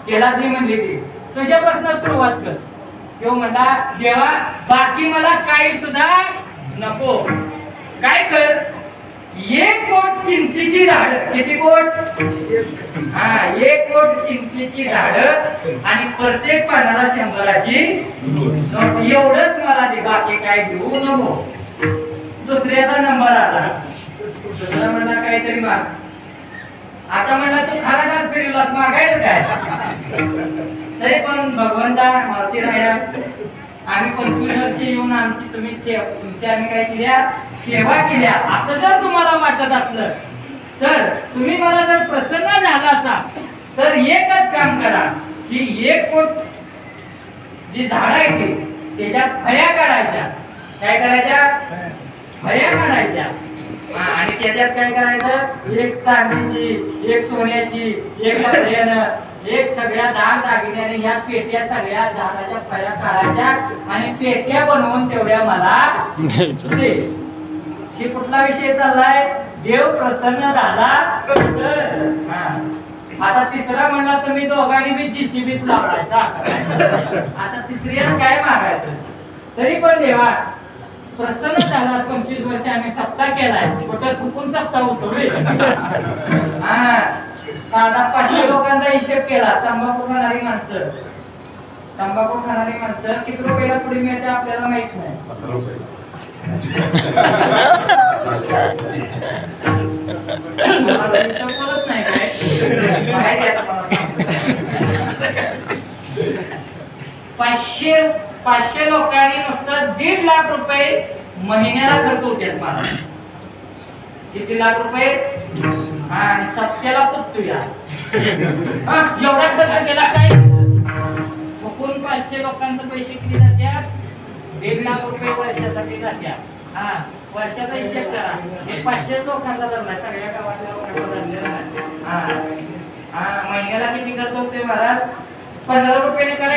त्याला ती म्हणली ती तुझ्यापासून सुरुवात कर. तो म्हणला देवा बाकी मला काही सुद्धा नको, काय कर 1 कोट चिंचेची झाड. किती कोट? 1 कोट चिंचेची झाड आणि प्रत्येक पानाला 100ची नोट. एवढंच मला दे, बाकी काय देऊ नको. दुसऱ्याचा नंबर आला. दुसरा म्हणला काहीतरी माग. आता म्हणला तू खरा फिरलास मागायला काय. तरी पण भगवंता मारुती राया आम्ही 25 वर्ष येऊन आमची तुमची आम्ही काय केल्या सेवा केल्या. असं जर तुम्हाला वाटत असलं तर तुम्ही मला जर प्रसन्न झाला असाल तर एकच काम करा की 1 कोट जी झाड आहे ती त्याच्यात फळ्या काढायच्या. काय करायच्या? फळ्या काढायच्या. आणि त्याच्यात काय करायचं 1 चांदीची, 1 सोन्याची, 1 कपड्यानं, 1 सगळ्या दागिन्याने ह्या पेट्या सगळ्या झाडाच्या फळ्या काढायच्या आणि पेट्या बनवून तेवढ्या मला दे. हे कुठला विषय चाललाय? देव प्रसन्न झाला तर. आता तिसरा म्हणला तुम्ही दोघांनी बी जीसीबीत लावायचा. आता तिसऱ्या काय मागायचं? तरी पण देवा प्रसन्न झाला. 25 वर्ष आम्ही सप्ताह केलाय. कुठं चुकून सप्ताह होतो रे. साधा 500 लोकांचा हिशेब केला. तंबाखू खाणारी माणसं, तंबाखू खाणारी माणसं किती रुपयाला पुढे मिळते आपल्याला माहित नाही. 15 रुपये. बोलत नाही काय बाहेर येतात मला. 500 लोकांनी नुसतं 1.5 लाख रुपये महिन्याला खर्च होतात मला. किती लाख रुपये? आणि सप्त्याला पुत्तूया एवढा खर्च केला काय? चुकून 500 लोकांचे पैसे किती जातात? 1.5 लाख रुपये वर्षासाठी जातात. वर्षाचा हिशेब करा. हे 500 लोकांचा धरला सगळ्या गावातल्या लोकांना धरलेला. महिन्याला किती खर्च होते महाराज? 15 रुपयाने करायचं.